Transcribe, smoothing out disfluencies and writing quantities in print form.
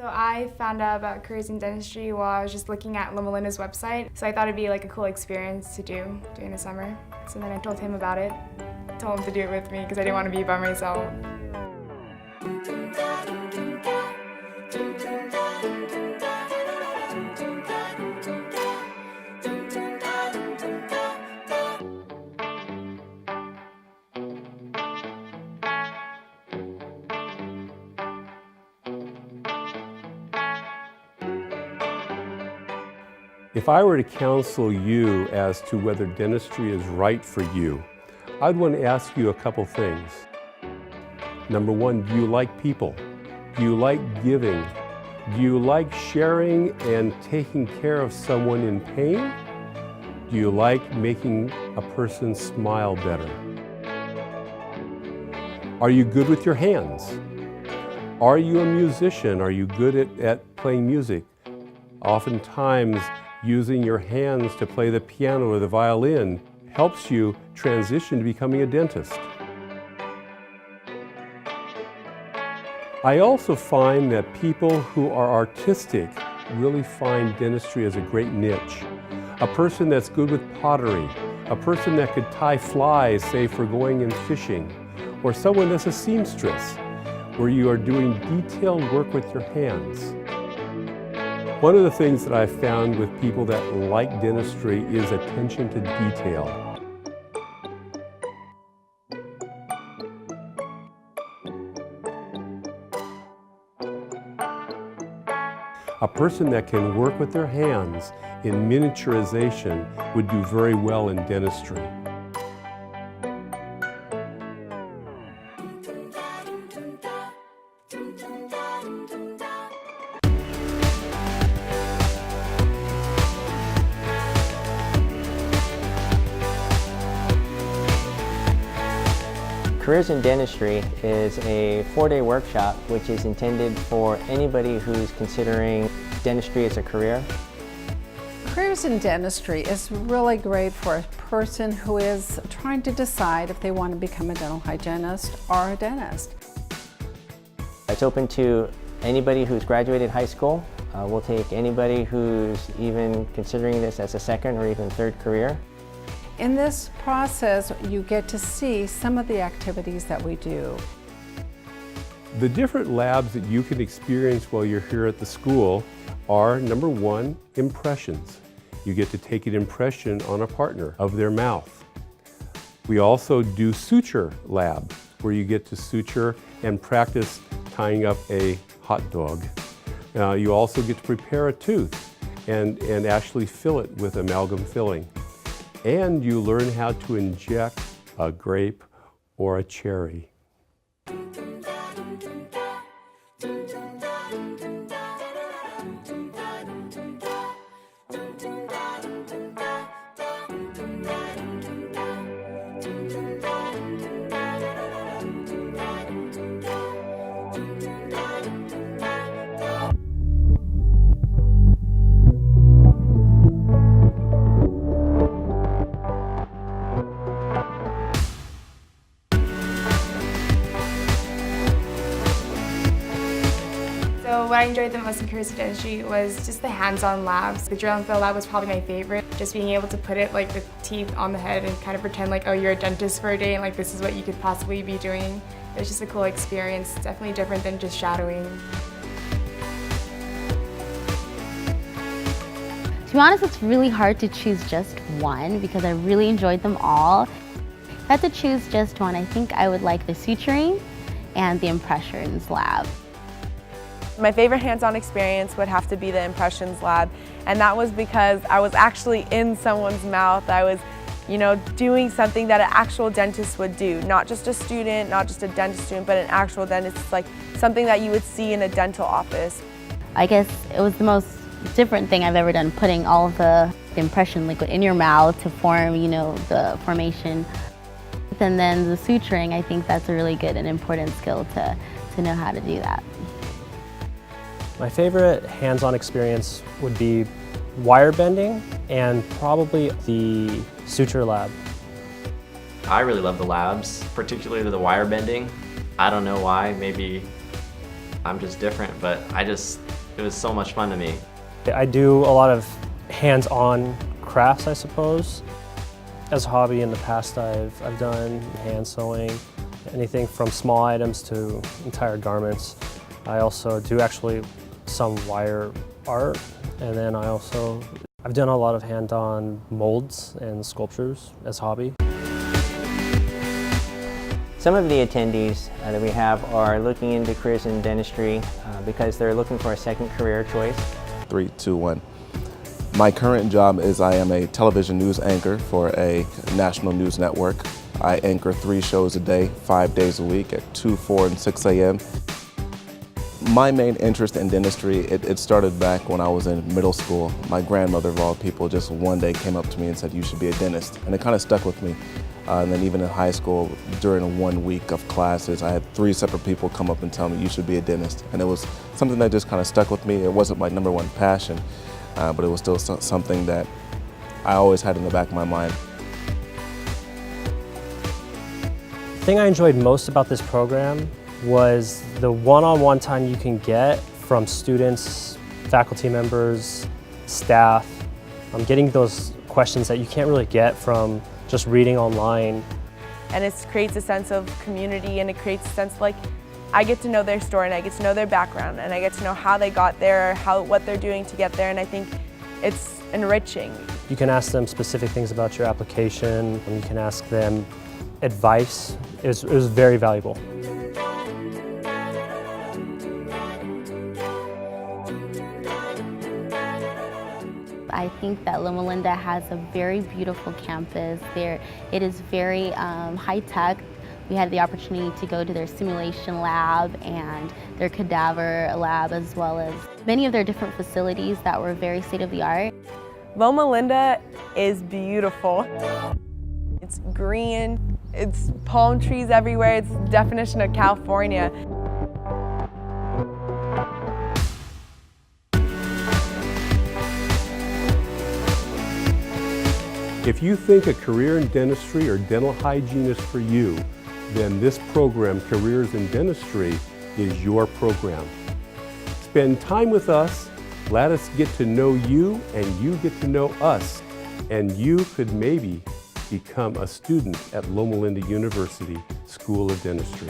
So I found out about careers in dentistry while I was just looking at Loma's website. So I thought it'd be like a cool experience to do during the summer. So then I told him about it, told him to do it with me because I didn't want to be by myself. If I were to counsel you as to whether dentistry is right for you, I'd want to ask you a couple things. Number one, do you like people? Do you like giving? Do you like sharing and taking care of someone in pain? Do you like making a person smile better? Are you good with your hands? Are you a musician? Are you good at playing music? Oftentimes, using your hands to play the piano or the violin helps you transition to becoming a dentist. I also find that people who are artistic really find dentistry as a great niche. A person that's good with pottery, a person that could tie flies, say, for going and fishing, or someone that's a seamstress, where you are doing detailed work with your hands. One of the things that I've found with people that like dentistry is attention to detail. A person that can work with their hands in miniaturization would do very well in dentistry. Careers in Dentistry is a 4-day workshop which is intended for anybody who's considering dentistry as a career. Careers in Dentistry is really great for a person who is trying to decide if they want to become a dental hygienist or a dentist. It's open to anybody who's graduated high school. We'll take anybody who's even considering this as a second or even third career. In this process, you get to see some of the activities that we do. The different labs that you can experience while you're here at the school are, number one, impressions. You get to take an impression on a partner of their mouth. We also do suture lab, where you get to suture and practice tying up a hot dog. You also get to prepare a tooth and actually fill it with amalgam filling. And you learn how to inject a grape or a cherry. So what I enjoyed the most in careers in dentistry was just the hands-on labs. The drill and fill lab was probably my favorite. Just being able to put it like the teeth on the head and kind of pretend like, oh, you're a dentist for a day and like this is what you could possibly be doing. It was just a cool experience. Definitely different than just shadowing. To be honest, it's really hard to choose just one because I really enjoyed them all. If I had to choose just one, I think I would like the suturing and the impressions lab. My favorite hands-on experience would have to be the impressions lab, and that was because I was actually in someone's mouth. I was, doing something that an actual dentist would do. Not just a student, not just a dentist student, but an actual dentist. It's like something that you would see in a dental office. I guess it was the most different thing I've ever done, putting all of the impression liquid in your mouth to form, the formation. And then the suturing, I think that's a really good and important skill to know how to do that. My favorite hands-on experience would be wire bending and probably the suture lab. I really love the labs, particularly the wire bending. I don't know why, maybe I'm just different, but it was so much fun to me. I do a lot of hands-on crafts, I suppose. As a hobby in the past, I've done hand sewing, anything from small items to entire garments. I also do actually some wire art, and then I've done a lot of hand-on molds and sculptures as a hobby. Some of the attendees that we have are looking into careers in dentistry because they're looking for a second career choice. 3, 2, 1. My current job is I am a television news anchor for a national news network. I anchor 3 shows a day, 5 days a week at 2, 4, and 6 a.m. My main interest in dentistry, it started back when I was in middle school. My grandmother, of all people, just one day came up to me and said, "You should be a dentist." And it kind of stuck with me. And then even in high school, during 1 week of classes, I had 3 separate people come up and tell me, "You should be a dentist." And it was something that just kind of stuck with me. It wasn't my #1 passion, but it was still something that I always had in the back of my mind. The thing I enjoyed most about this program was the one-on-one time you can get from students, faculty members, staff. Getting those questions that you can't really get from just reading online. And it creates a sense of community, and it creates a sense like I get to know their story, and I get to know their background, and I get to know how they got there, what they're doing to get there, and I think it's enriching. You can ask them specific things about your application, and you can ask them advice. It was very valuable. I think that Loma Linda has a very beautiful campus. It is very high-tech. We had the opportunity to go to their simulation lab and their cadaver lab, as well as many of their different facilities that were very state-of-the-art. Loma Linda is beautiful. It's green, it's palm trees everywhere, it's the definition of California. If you think a career in dentistry or dental hygiene is for you, then this program, Careers in Dentistry, is your program. Spend time with us, let us get to know you, and you get to know us, and you could maybe become a student at Loma Linda University School of Dentistry.